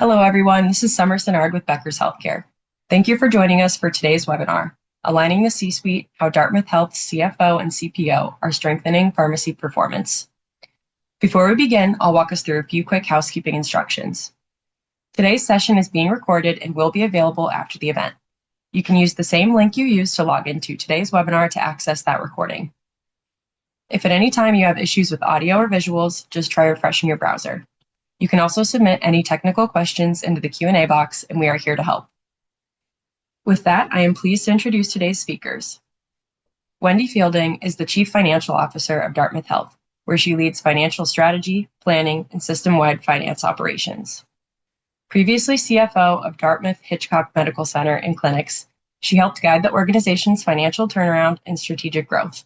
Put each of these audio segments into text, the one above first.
Hello, everyone. This is Summer Sinnard with Becker's Healthcare. Thank you for joining us for today's webinar, Aligning the C-Suite, How Dartmouth Health's CFO and CPO are Strengthening Pharmacy Performance. Before we begin, I'll walk us through a few quick housekeeping instructions. Today's session is being recorded and will be available after the event. You can use the same link you used to log into today's webinar to access that recording. If at any time you have issues with audio or visuals, just try refreshing your browser. You can also submit any technical questions into the Q&A box, and we are here to help. With that, I am pleased to introduce today's speakers. Wendy Fielding is the Chief Financial Officer of Dartmouth Health, where she leads financial strategy, planning, and system-wide finance operations. Previously CFO of Dartmouth Hitchcock Medical Center and Clinics, she helped guide the organization's financial turnaround and strategic growth.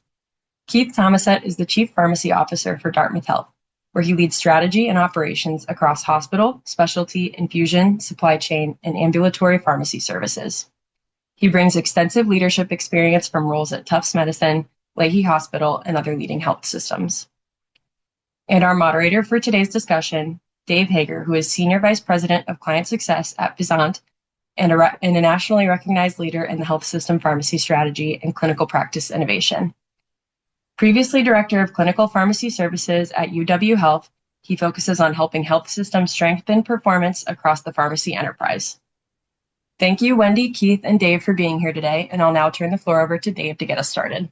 Keith Thomasette is the Chief Pharmacy Officer for Dartmouth Health, where he leads strategy and operations across hospital, specialty, infusion, supply chain, and ambulatory pharmacy services. He brings extensive leadership experience from roles at Tufts Medicine, Lahey Hospital, and other leading health systems. And our moderator for today's discussion, Dave Hager, who is Senior Vice President of Client Success at Vizant and a nationally recognized leader in the health system pharmacy strategy and clinical practice innovation. Previously Director of Clinical Pharmacy Services at UW Health, he focuses on helping health systems strengthen performance across the pharmacy enterprise. Thank you, Wendy, Keith, and Dave for being here today, and I'll now turn the floor over to Dave to get us started.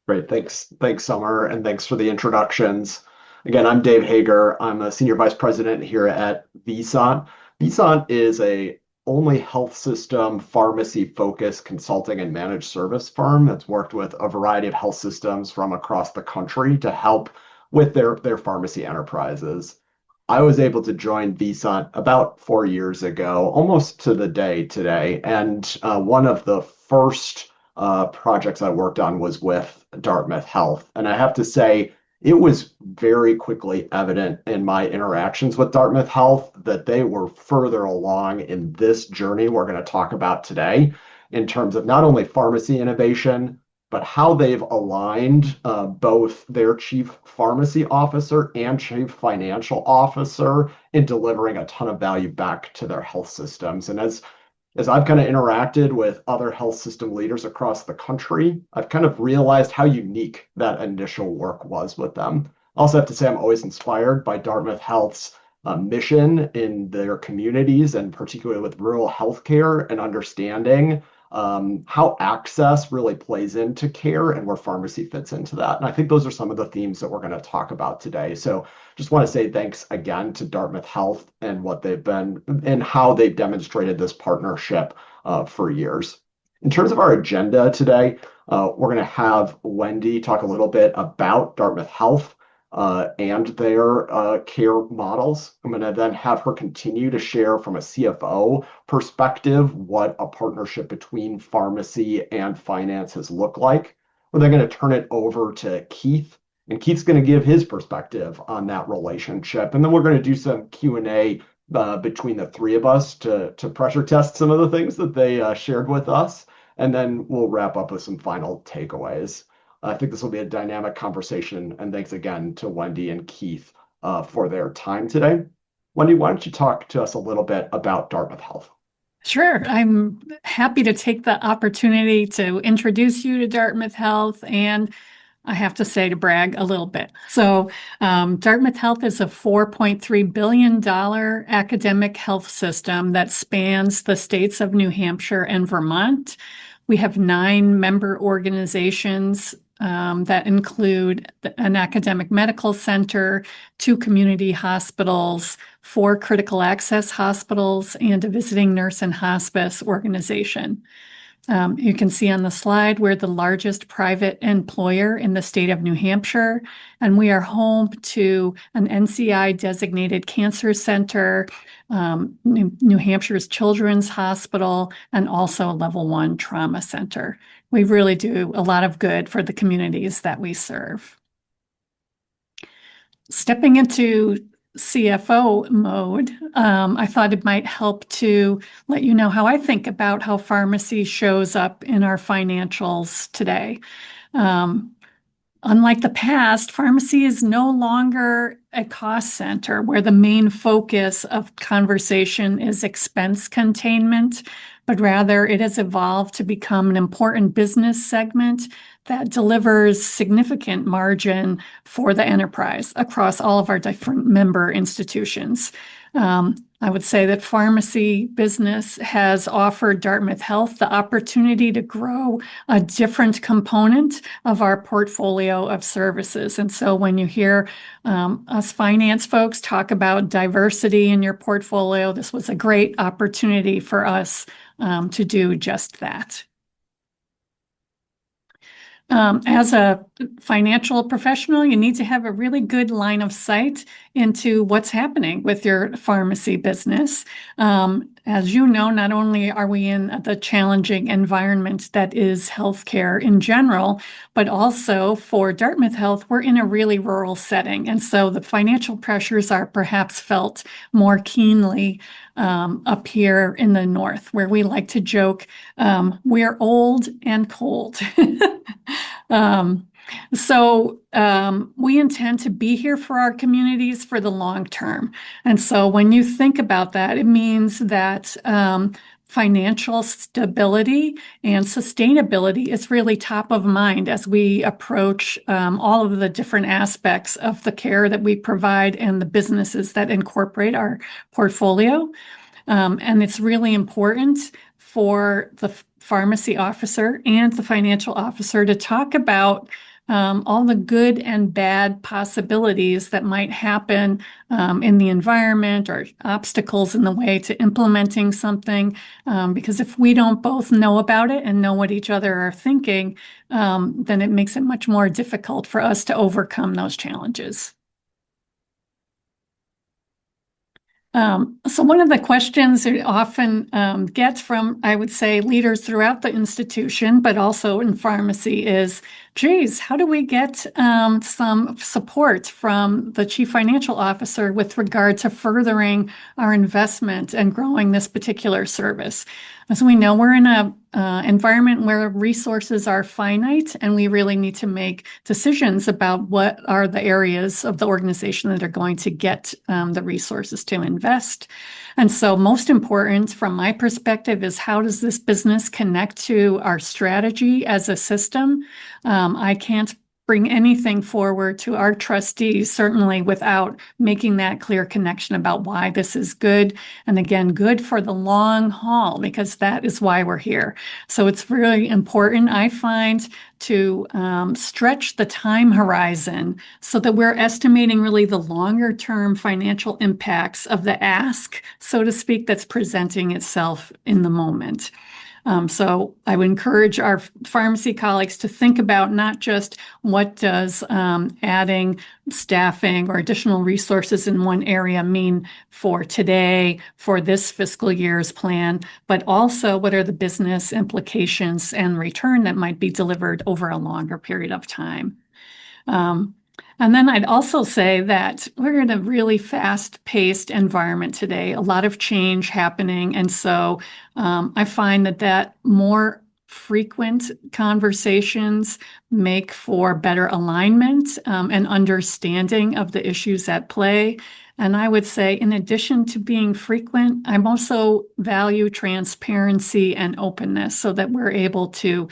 Great, thanks, Summer, and thanks for the introductions. Again, I'm Dave Hager. I'm a Senior Vice President here at Vizant. Vizant is a only health system pharmacy-focused consulting and managed service firm that's worked with a variety of health systems from across the country to help with their pharmacy enterprises. I was able to join Vizant about 4 years ago, almost to the day today, and one of the first projects I worked on was with Dartmouth Health. And I have to say, it was very quickly evident in my interactions with Dartmouth Health that they were further along in this journey we're going to talk about today in terms of not only pharmacy innovation, but how they've aligned both their chief pharmacy officer and chief financial officer in delivering a ton of value back to their health systems. And as I've kind of interacted with other health system leaders across the country, I've kind of realized how unique that initial work was with them. I also have to say I'm always inspired by Dartmouth Health's mission in their communities, and particularly with rural healthcare and understanding how access really plays into care and where pharmacy fits into that. And I think those are some of the themes that we're going to talk about today. So just want to say thanks again to Dartmouth Health and what they've been and how they've demonstrated this partnership for years. In terms of our agenda today, we're going to have Wendy talk a little bit about Dartmouth Health and their care models. I'm going to then have her continue to share from a CFO perspective what a partnership between pharmacy and finance has looked like. We're then going to turn it over to Keith, and Keith's going to give his perspective on that relationship. And then we're going to do some Q&A between the three of us to pressure test some of the things that they shared with us. And then we'll wrap up with some final takeaways. I think this will be a dynamic conversation, and thanks again to Wendy and Keith for their time today. Wendy, why don't you talk to us a little bit about Dartmouth Health? Sure. I'm happy to take the opportunity to introduce you to Dartmouth Health, and I have to say to brag a little bit. So Dartmouth Health is a $4.3 billion academic health system that spans the states of New Hampshire and Vermont. We have 9 member organizations that include an academic medical center, 2 community hospitals, 4 critical access hospitals, and a visiting nurse and hospice organization. You can see on the slide we're the largest private employer in the state of New Hampshire, and we are home to an NCI designated cancer center, New Hampshire's Children's Hospital, and also a level 1 trauma center. We really do a lot of good for the communities that we serve. Stepping into CFO mode, I thought it might help to let you know how I think about how pharmacy shows up in our financials today. Unlike the past, pharmacy is no longer a cost center where the main focus of conversation is expense containment, but rather it has evolved to become an important business segment that delivers significant margin for the enterprise across all of our different member institutions. I would say that pharmacy business has offered Dartmouth Health the opportunity to grow a different component of our portfolio of services. And so when you hear us finance folks talk about diversity in your portfolio, this was a great opportunity for us to do just that. As a financial professional, you need to have a really good line of sight into what's happening with your pharmacy business. As you know, not only are we in the challenging environment that is healthcare in general, but also for Dartmouth Health, we're in a really rural setting. And so the financial pressures are perhaps felt more keenly up here in the north, where we like to joke, we're old and cold. We intend to be here for our communities for the long term. And so when you think about that, it means that financial stability and sustainability is really top of mind as we approach all of the different aspects of the care that we provide and the businesses that incorporate our portfolio. And it's really important for the pharmacy officer and the financial officer to talk about all the good and bad possibilities that might happen in the environment or obstacles in the way to implementing something. Because if we don't both know about it and know what each other are thinking, then it makes it much more difficult for us to overcome those challenges. So one of the questions we often get from, I would say, leaders throughout the institution, but also in pharmacy is, geez, how do we get some support from the chief financial officer with regard to furthering our investment and growing this particular service? As we know, we're in an environment where resources are finite, and we really need to make decisions about what are the areas of the organization that are going to get the resources to invest. And so most important from my perspective is, how does this business connect to our strategy as a system? I can't bring anything forward to our trustees, certainly without making that clear connection about why this is good. And again, good for the long haul, because that is why we're here. So it's really important, I find, to stretch the time horizon so that we're estimating really the longer term financial impacts of the ask, so to speak, that's presenting itself in the moment. So I would encourage our pharmacy colleagues to think about not just what does adding staffing or additional resources in one area mean for today, for this fiscal year's plan, but also what are the business implications and return that might be delivered over a longer period of time. And then I'd also say that we're in a really fast-paced environment today, a lot of change happening. And so I find that more frequent conversations make for better alignment and understanding of the issues at play. And I would say, in addition to being frequent, I also value transparency and openness so that we're able to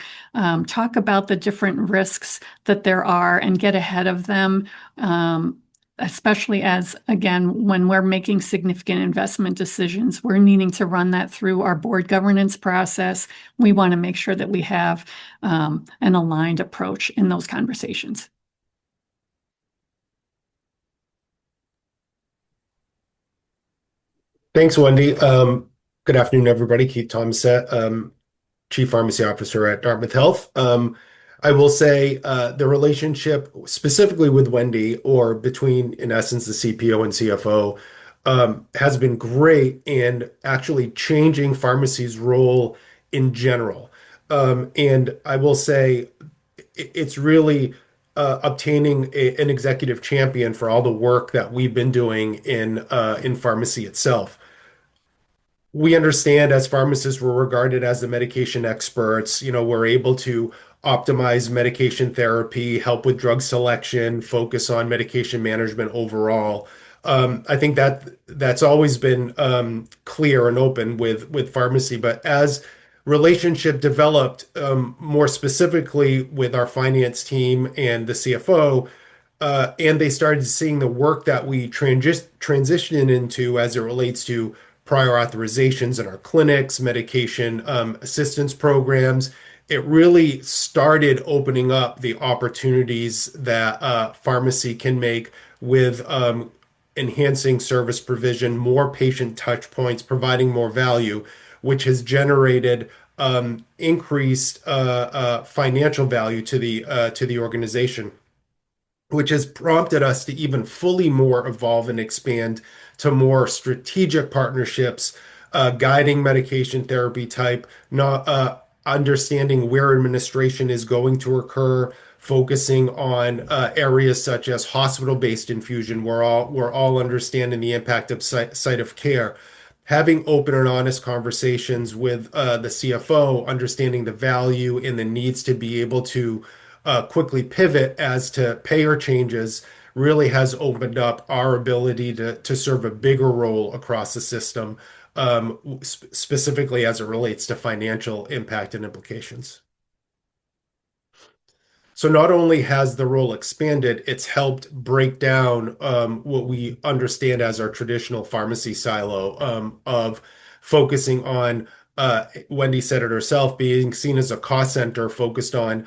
talk about the different risks that there are and get ahead of them, especially as, again, when we're making significant investment decisions, we're needing to run that through our board governance process. We want to make sure that we have an aligned approach in those conversations. Thanks, Wendy. Good afternoon, everybody. Keith Thompson, Chief Pharmacy Officer at Dartmouth Health. I will say the relationship specifically with Wendy, or between, in essence, the CPO and CFO, has been great in actually changing pharmacy's role in general. And I will say it's really obtaining an executive champion for all the work that we've been doing in pharmacy itself. We understand, as pharmacists, we're regarded as the medication experts. We're able to optimize medication therapy, help with drug selection, focus on medication management overall. I think that's always been clear and open with pharmacy, but as relationship developed, more specifically with our finance team and the CFO, and they started seeing the work that we transition into as it relates to prior authorizations in our clinics, medication assistance programs. It really started opening up the opportunities that pharmacy can make with enhancing service provision, more patient touch points, providing more value, which has generated increased financial value to the organization, which has prompted us to even fully more evolve and expand to more strategic partnerships, guiding medication therapy type, not understanding where administration is going to occur, focusing on areas such as hospital-based infusion. We're all understanding the impact of site of care. Having open and honest conversations with the CFO, understanding the value and the needs to be able to quickly pivot as to payer changes really has opened up our ability to serve a bigger role across the system, specifically as it relates to financial impact and implications. So not only has the role expanded, it's helped break down what we understand as our traditional pharmacy silo of focusing on, Wendy said it herself, being seen as a cost center focused on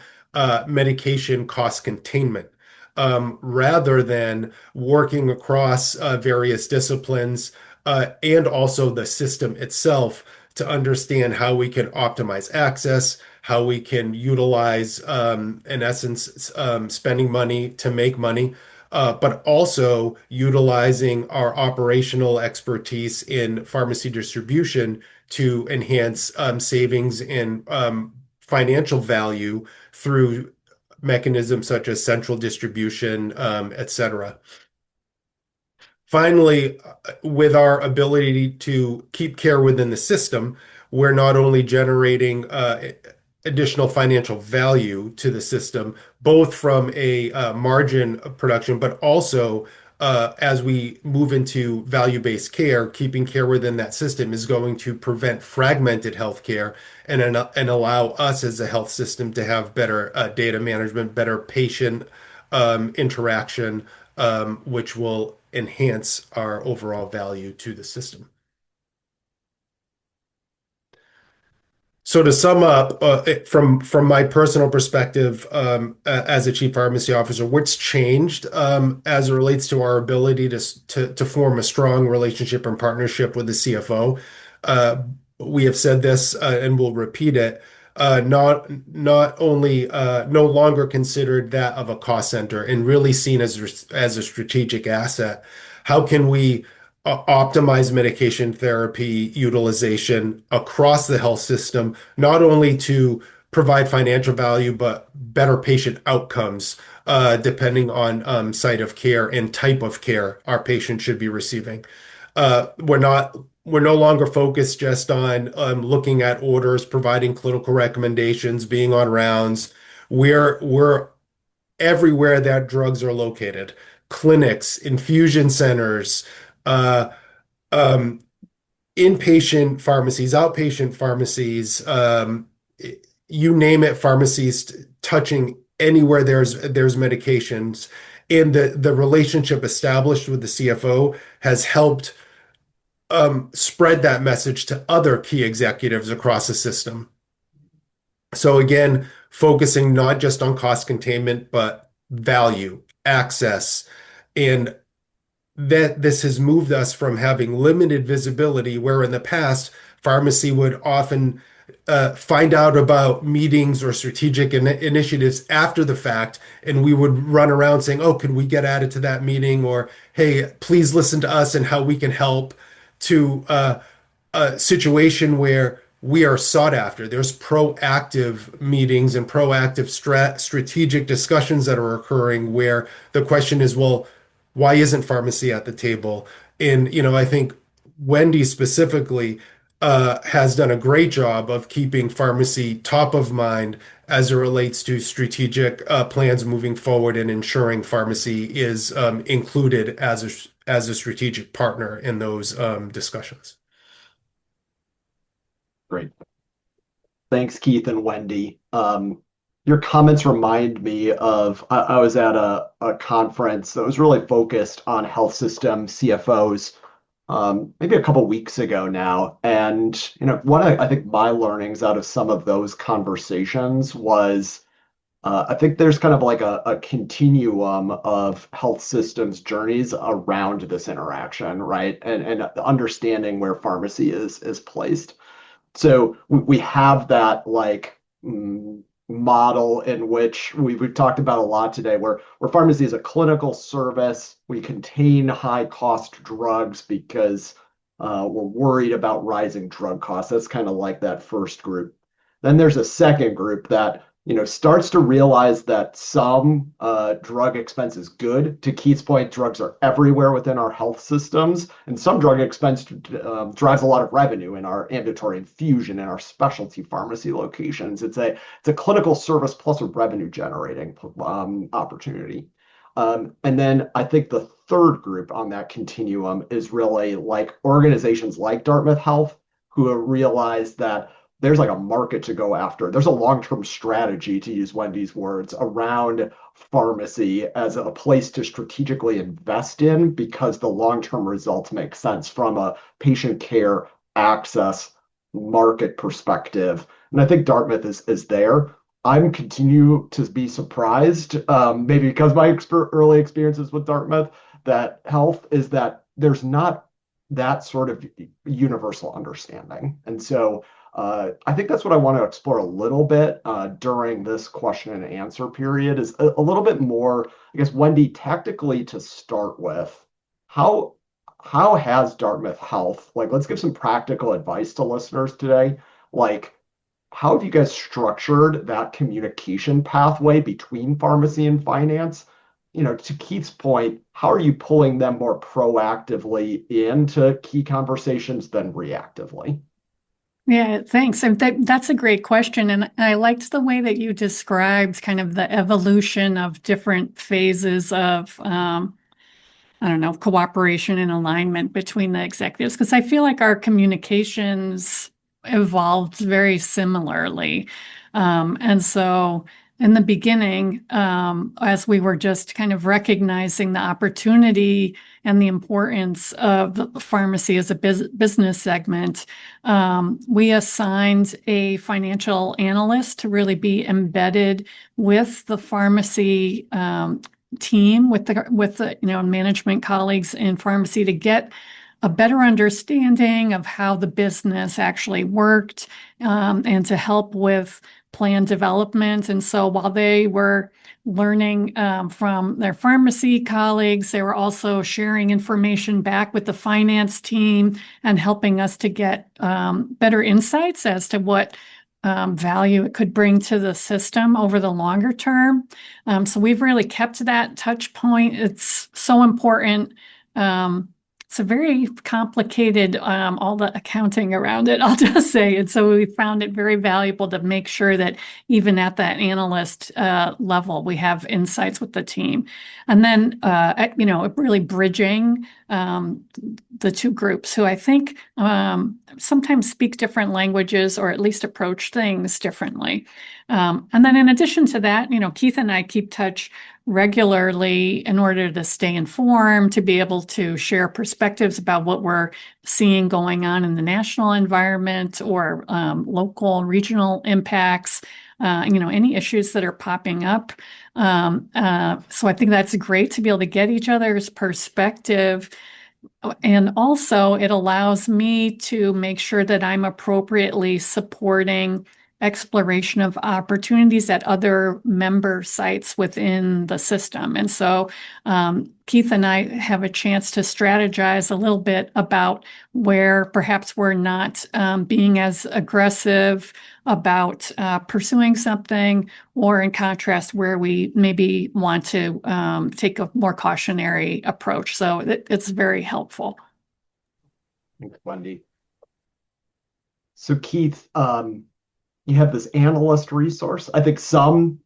medication cost containment, rather than working across various disciplines and also the system itself to understand how we can optimize access, how we can utilize, in essence, spending money to make money, but also utilizing our operational expertise in pharmacy distribution to enhance savings and financial value through mechanisms such as central distribution, et cetera. Finally, with our ability to keep care within the system, we're not only generating additional financial value to the system, both from a margin of production, but also as we move into value-based care, keeping care within that system is going to prevent fragmented healthcare and allow us as a health system to have better data management, better patient interaction, which will enhance our overall value to the system. So to sum up, from my personal perspective, as a chief pharmacy officer, what's changed as it relates to our ability to form a strong relationship and partnership with the CFO? We have said this and we'll repeat it. Not only no longer considered that of a cost center and really seen as a strategic asset. How can we optimize medication therapy utilization across the health system, not only to provide financial value, but better patient outcomes, depending on site of care and type of care our patient should be receiving. We're no longer focused just on looking at orders, providing clinical recommendations, being on rounds. We're everywhere that drugs are located, clinics, infusion centers, inpatient pharmacies, outpatient pharmacies, you name it, pharmacies touching anywhere there's medications. And the relationship established with the CFO has helped spread that message to other key executives across the system. So again, focusing not just on cost containment, but value, access, and that this has moved us from having limited visibility, where in the past, pharmacy would often find out about meetings or strategic initiatives after the fact, and we would run around saying, "Oh, could we get added to that meeting?" Or, "Hey, please listen to us and how we can help," to a situation where we are sought after. There's proactive meetings and proactive strategic discussions that are occurring where the question is, well, why isn't pharmacy at the table? And, I think Wendy specifically has done a great job of keeping pharmacy top of mind as it relates to strategic plans moving forward and ensuring pharmacy is included as a strategic partner in those discussions. Great. Thanks, Keith and Wendy. Your comments remind me of I was at a conference that was really focused on health system CFOs maybe a couple weeks ago now. And one of I think my learnings out of some of those conversations was I think there's kind of like a continuum of health systems journeys around this interaction, right? And understanding where pharmacy is placed. So we have that like model in which we've talked about a lot today, where pharmacy is a clinical service. We contain high cost drugs because we're worried about rising drug costs. That's kind of like that first group. Then there's a second group that starts to realize that some drug expense is good. To Keith's point, drugs are everywhere within our health systems, and some drug expense drives a lot of revenue in our ambulatory infusion and our specialty pharmacy locations. It's a clinical service plus a revenue generating opportunity. And then I think the third group on that continuum is really like organizations like Dartmouth Health who have realized that there's like a market to go after. There's a long-term strategy, to use Wendy's words, around pharmacy as a place to strategically invest in because the long-term results make sense from a patient care access market perspective. And I think Dartmouth is there. I'm continue to be surprised, maybe because my early experiences with Dartmouth, that health is that there's not that sort of universal understanding. And so I think that's what I want to explore a little bit during this question and answer period is a little bit more, I guess, Wendy, tactically to start with, how has Dartmouth Health, like, let's give some practical advice to listeners today. Like, how have you guys structured that communication pathway between pharmacy and finance? To Keith's point, how are you pulling them more proactively into key conversations than reactively? Yeah, thanks. And that's a great question. And I liked the way that you described kind of the evolution of different phases of, I don't know, cooperation and alignment between the executives, because I feel like our communications evolved very similarly. And so in the beginning, as we were just kind of recognizing the opportunity and the importance of the pharmacy as a business segment, we assigned a financial analyst to really be embedded with the pharmacy team, with the management colleagues in pharmacy to get a better understanding of how the business actually worked, and to help with plan development. And so while they were learning from their pharmacy colleagues, they were also sharing information back with the finance team and helping us to get better insights as to what value it could bring to the system over the longer term. So we've really kept that touch point. It's so important. It's a very complicated, all the accounting around it, I'll just say. And so we found it very valuable to make sure that even at that analyst level, we have insights with the team. And then, really bridging the two groups who I think sometimes speak different languages or at least approach things differently. And then in addition to that, Keith and I keep touch regularly in order to stay informed, to be able to share perspectives about what we're seeing going on in the national environment or local, regional impacts, any issues that are popping up. So I think that's great to be able to get each other's perspective. And also it allows me to make sure that I'm appropriately supporting exploration of opportunities at other member sites within the system. And so Keith and I have a chance to strategize a little bit about where perhaps we're not being as aggressive about pursuing something, or in contrast, where we maybe want to take a more cautionary approach. So it's very helpful. Thanks, Wendy. So Keith, you have this analyst resource. I think some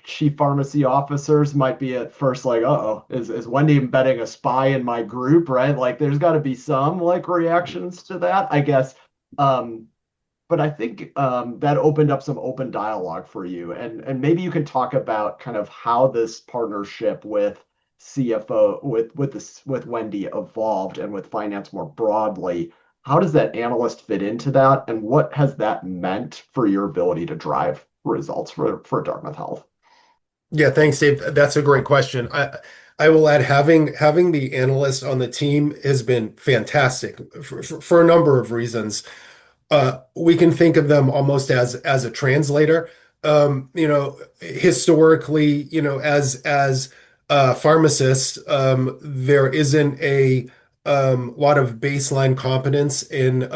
chief pharmacy officers might be at first like, uh-oh, is Wendy embedding a spy in my group, right? Like there's got to be some like reactions to that, I guess. Um, but I think that opened up some open dialogue for you, and maybe you can talk about kind of how this partnership with CFO with Wendy evolved and with finance more broadly. How does that analyst fit into that, and what has that meant for your ability to drive results for Dartmouth Health? Yeah, thanks, Dave. That's a great question. I will add having the analyst on the team has been fantastic for a number of reasons. We can think of them almost as a translator. Historically, as pharmacists, there isn't a lot of baseline competence in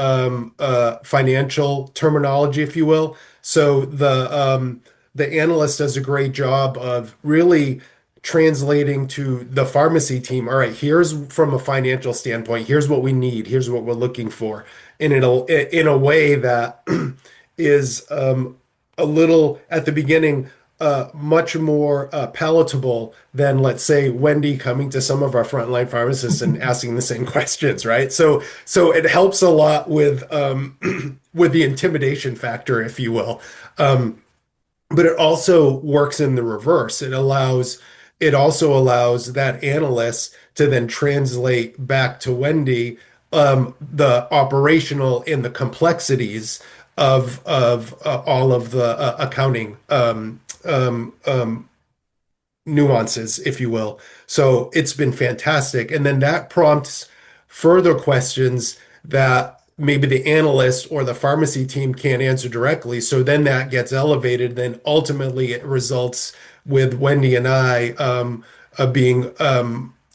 financial terminology, if you will. So the analyst does a great job of really translating to the pharmacy team. All right, here's from a financial standpoint, here's what we need, here's what we're looking for, and in a way that is a little at the beginning much more palatable than, let's say, Wendy coming to some of our frontline pharmacists and asking the same questions, right? So it helps a lot with with the intimidation factor, if you will. But it also works in the reverse. It also allows that analyst to then translate back to Wendy the operational and the complexities of all of the accounting nuances, if you will. So it's been fantastic. And then that prompts further questions that maybe the analyst or the pharmacy team can't answer directly. So then that gets elevated. Then ultimately it results with Wendy and I being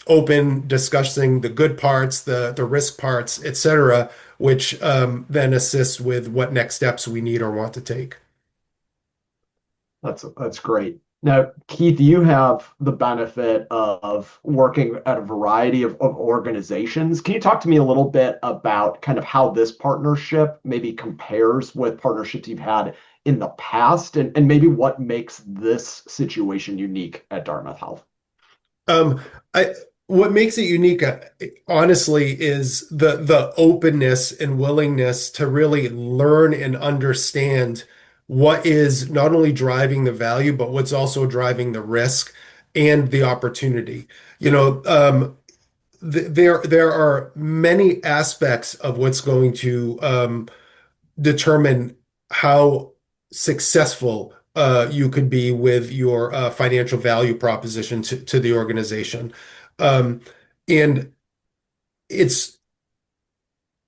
open, discussing the good parts, the risk parts, etc., which then assists with what next steps we need or want to take. That's great. Now, Keith, you have the benefit of working at a variety of organizations. Can you talk to me a little bit about kind of how this partnership maybe compares with partnerships you've had in the past, and maybe what makes this situation unique at Dartmouth Health? Um, I what makes it unique, honestly, is the openness and willingness to really learn and understand what is not only driving the value, but what's also driving the risk and the opportunity. You know, there are many aspects of what's going to determine how successful you could be with your financial value proposition to the organization. Um, and it's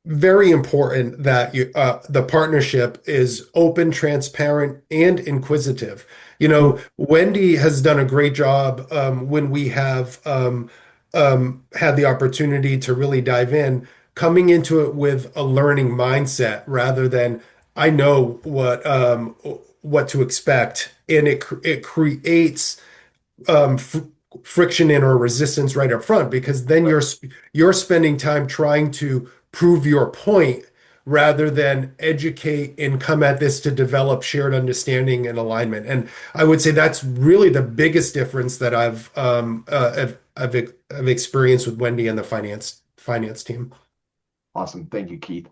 very important that the partnership is open, transparent, and inquisitive. You know, Wendy has done a great job when we have had the opportunity to really dive in, coming into it with a learning mindset rather than I know what to expect, and it creates friction in or resistance right up front because then you're spending time trying to prove your point rather than educate and come at this to develop shared understanding and alignment. And I would say that's really the biggest difference that I've experienced with Wendy and the finance team. Awesome. Thank you, Keith.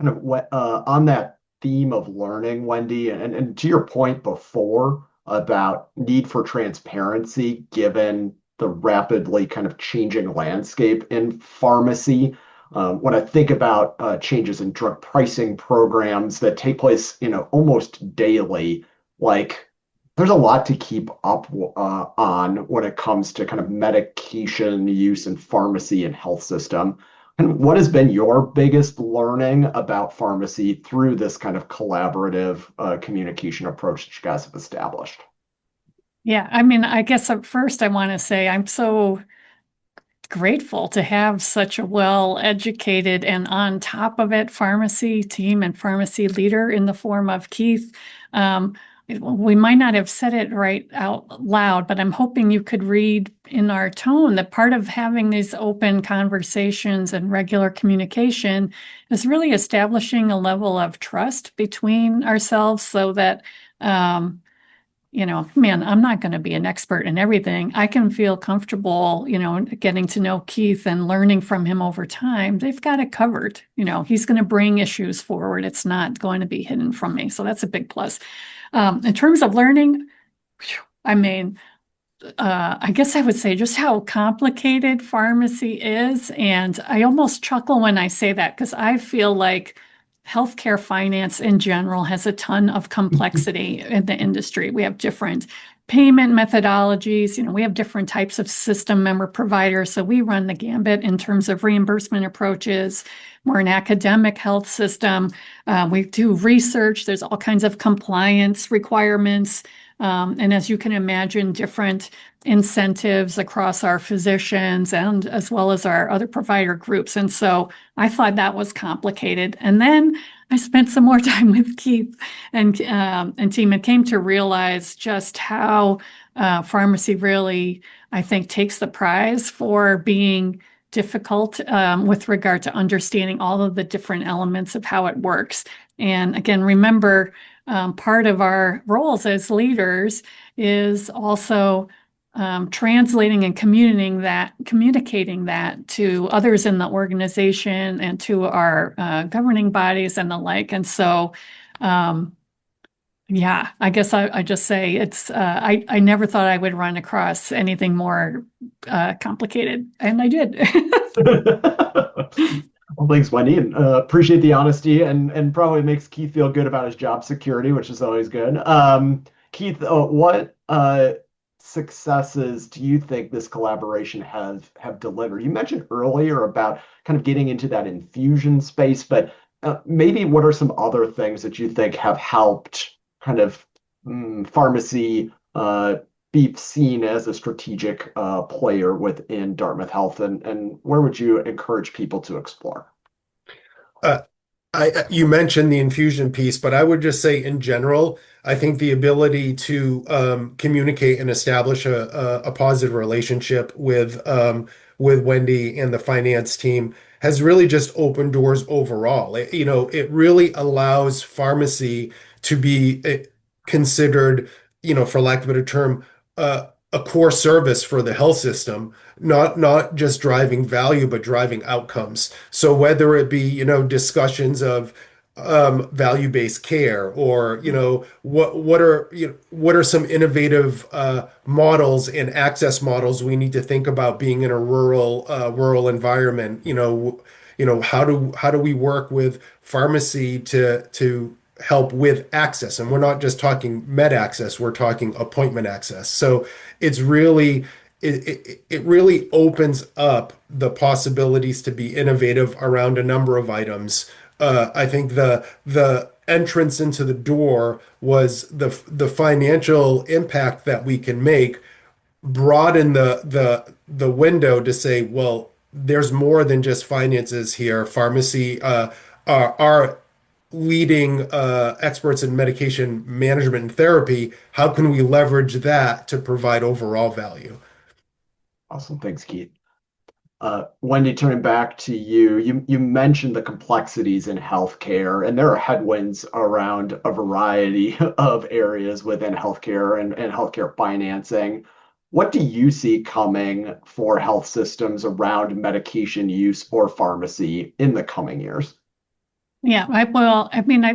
And on that theme of learning, Wendy, and to your point before about need for transparency, given the rapidly kind of changing landscape in pharmacy, when I think about changes in drug pricing programs that take place, almost daily, like there's a lot to keep up on when it comes to kind of medication use in pharmacy and health system. And what has been your biggest learning about pharmacy through this kind of collaborative communication approach that you guys have established? Yeah, I mean, I guess at first I want to say I'm so grateful to have such a well-educated and on top of it pharmacy team and pharmacy leader in the form of Keith. we might not have said it right out loud, but I'm hoping you could read in our tone that part of having these open conversations and regular communication is really establishing a level of trust between ourselves so that, man, I'm not going to be an expert in everything. I can feel comfortable, getting to know Keith and learning from him over time. They've got it covered. He's going to bring issues forward. It's not going to be hidden from me. So that's a big plus. In terms of learning, I mean, I guess I would say just how complicated pharmacy is. And I almost chuckle when I say that because I feel like healthcare finance in general has a ton of complexity in the industry. We have different payment methodologies. We have different types of system member providers. So we run the gambit in terms of reimbursement approaches. We're an academic health system. We do research. There's all kinds of compliance requirements. And as you can imagine, different incentives across our physicians and as well as our other provider groups. And so I thought that was complicated. And then I spent some more time with Keith and team and came to realize just how pharmacy really, I think, takes the prize for being difficult with regard to understanding all of the different elements of how it works. And again, remember, part of our roles as leaders is also translating and communicating that to others in the organization and to our governing bodies and the like. And so, yeah, I guess I just say it's, I never thought I would run across anything more complicated, and I did. Well, thanks, Wendy, and appreciate the honesty, and probably makes Keith feel good about his job security, which is always good. Keith, what successes do you think this collaboration have delivered? You mentioned earlier about kind of getting into that infusion space, but maybe what are some other things that you think have helped kind of pharmacy be seen as a strategic player within Dartmouth Health, and where would you encourage people to explore? Uh, you mentioned the infusion piece, but I would just say in general, I think the ability to communicate and establish a positive relationship with Wendy and the finance team has really just opened doors overall. It really allows pharmacy to be considered, for lack of a better term, a core service for the health system, not just driving value, but driving outcomes. So whether it be, discussions of value-based care, or what are some innovative models and access models we need to think about being in a rural environment. How do we work with pharmacy to help with access? And we're not just talking med access, we're talking appointment access. So it's really it really opens up the possibilities to be innovative around a number of items. I think the entrance into the door was the financial impact that we can make, broaden the window to say, well, there's more than just finances here. Pharmacy are leading experts in medication management and therapy. How can we leverage that to provide overall value? Awesome. Thanks, Keith. Wendy, turning back to you, you mentioned the complexities in healthcare, and there are headwinds around a variety of areas within healthcare and healthcare financing. What do you see coming for health systems around medication use or pharmacy in the coming years? Yeah, I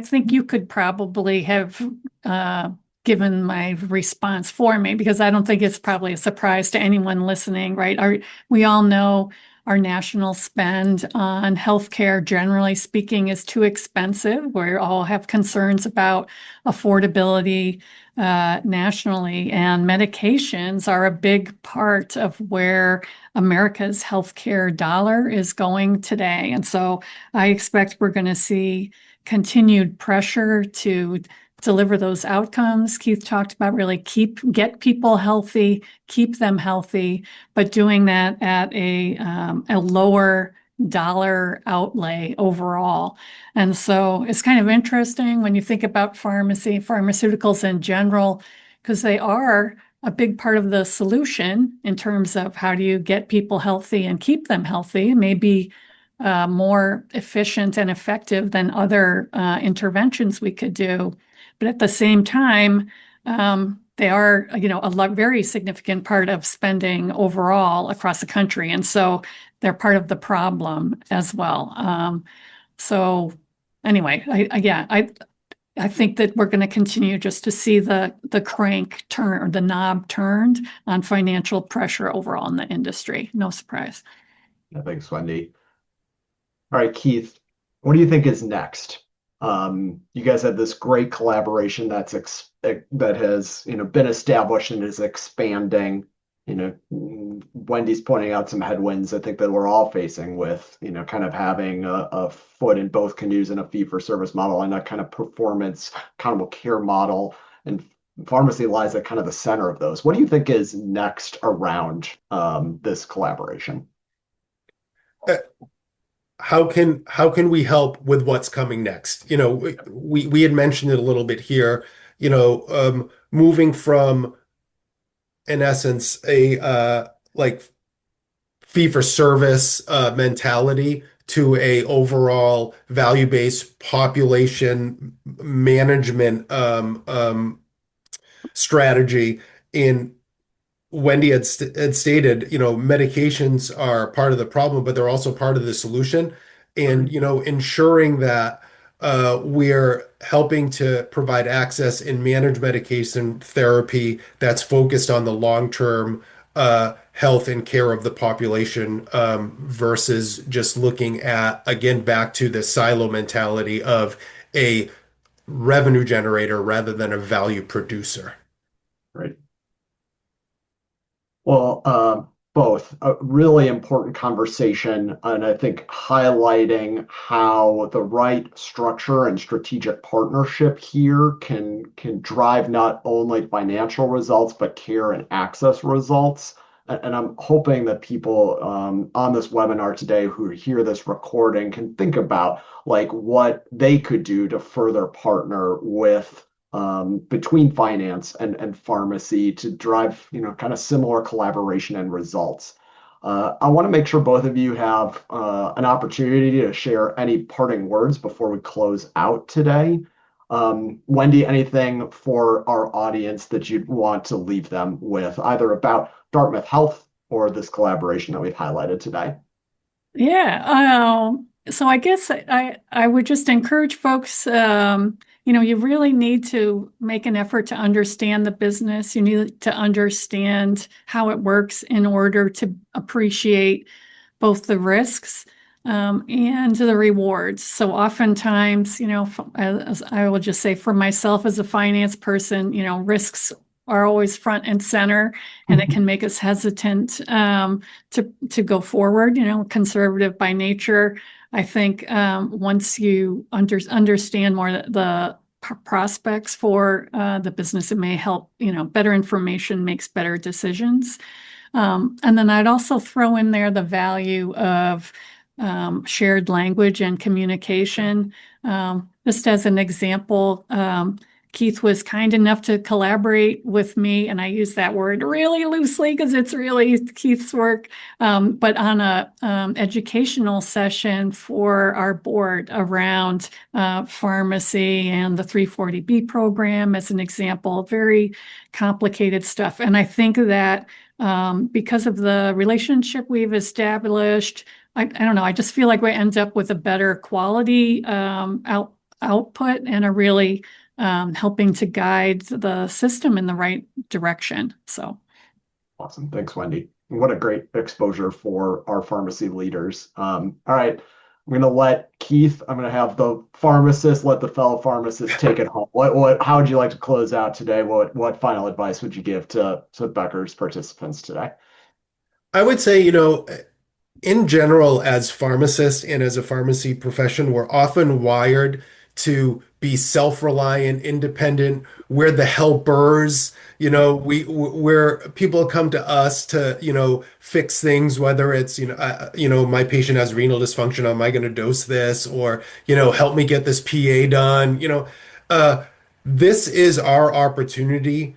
think you could probably have given my response for me, because I don't think it's probably a surprise to anyone listening, right? We all know our national spend on healthcare, generally speaking, is too expensive. We all have concerns about affordability nationally, and medications are a big part of where America's healthcare dollar is going today. And so I expect we're going to see continued pressure to deliver those outcomes. Keith talked about really get people healthy, keep them healthy, but doing that at a lower dollar outlay overall. And so it's kind of interesting when you think about pharmaceuticals in general, because they are a big part of the solution in terms of how do you get people healthy and keep them healthy, maybe more efficient and effective than other interventions we could do. But at the same time, they are, a very significant part of spending overall across the country. And so they're part of the problem as well. So anyway, I think that we're going to continue just to see the crank turn, or the knob turned on financial pressure overall in the industry. No surprise. Yeah, thanks, Wendy. All right, Keith, what do you think is next? You guys had this great collaboration that has been established and is expanding. Wendy's pointing out some headwinds I think that we're all facing with kind of having a foot in both canoes in a fee-for-service model and a kind of performance accountable care model, and pharmacy lies at kind of the center of those. What do you think is next around this collaboration? How can we help with what's coming next? We had mentioned it a little bit here, moving from, in essence, a like fee for service mentality to a overall value-based population management strategy. In Wendy had stated, medications are part of the problem, but they're also part of the solution. And, ensuring that we're helping to provide access and manage medication therapy that's focused on the long-term health and care of the population, versus just looking at, again, back to the silo mentality of a revenue generator rather than a value producer. Right. Well, both a really important conversation, and I think highlighting how the right structure and strategic partnership here can drive not only financial results, but care and access results. And I'm hoping that people on this webinar today who hear this recording can think about like what they could do to further partner with between finance and pharmacy to drive, kind of similar collaboration and results. I want to make sure both of you have an opportunity to share any parting words before we close out today. Wendy, anything for our audience that you'd want to leave them with, either about Dartmouth Health or this collaboration that we've highlighted today? Yeah. So I guess I would just encourage folks, you really need to make an effort to understand the business. You need to understand how it works in order to appreciate both the risks and the rewards. So oftentimes, as I will just say for myself as a finance person, risks are always front and center, and it can make us hesitant to go forward, conservative by nature. I think once you understand more the prospects for the business, it may help, better information makes better decisions. And then I'd also throw in there the value of shared language and communication. Just as an example, Keith was kind enough to collaborate with me, and I use that word really loosely because it's really Keith's work, but on a educational session for our board around pharmacy and the 340B program as an example, very complicated stuff. And I think that because of the relationship we've established, I don't know, I just feel like we end up with a better quality output and a really helping to guide the system in the right direction. So awesome. Thanks, Wendy. What a great exposure for our pharmacy leaders. All right. I'm going to let Keith, I'm going to have the pharmacist, let the fellow pharmacist take it home. How would you like to close out today? What final advice would you give to Becker's participants today? I would say, in general, as pharmacists and as a pharmacy profession, we're often wired to be self-reliant, independent. We're the helpers. Where people come to us to, fix things, whether it's, my patient has renal dysfunction, am I going to dose this? Or, help me get this PA done. Uh, this is our opportunity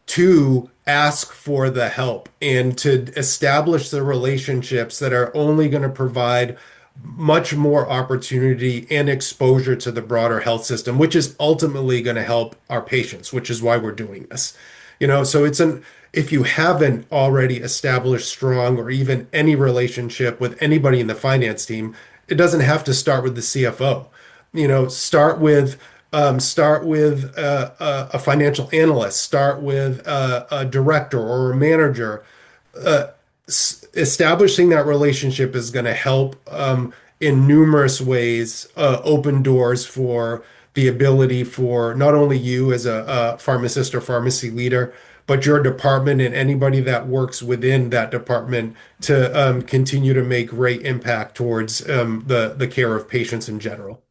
to ask for the help and to establish the relationships that are only going to provide much more opportunity and exposure to the broader health system, which is ultimately going to help our patients, which is why we're doing this. So if you haven't already established strong or even any relationship with anybody in the finance team, it doesn't have to start with the CFO. Start with a financial analyst, start with a director or a manager. Uh, Establishing that relationship is going to help in numerous ways open doors for the ability for not only you as a pharmacist or pharmacy leader, but your department and anybody that works within that department to continue to make great impact towards the care of patients in general.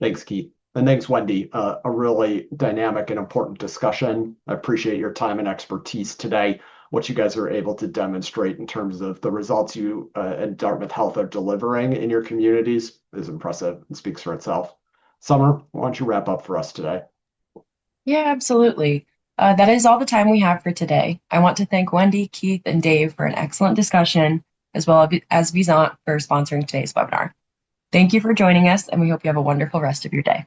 Thanks, Keith. And thanks, Wendy. A really dynamic and important discussion. I appreciate your time and expertise today. What you guys are able to demonstrate in terms of the results you and Dartmouth Health are delivering in your communities is impressive and speaks for itself. Summer, why don't you wrap up for us today? Yeah, absolutely. That is all the time we have for today. I want to thank Wendy, Keith, and Dave for an excellent discussion, as well as Visant for sponsoring today's webinar. Thank you for joining us, and we hope you have a wonderful rest of your day.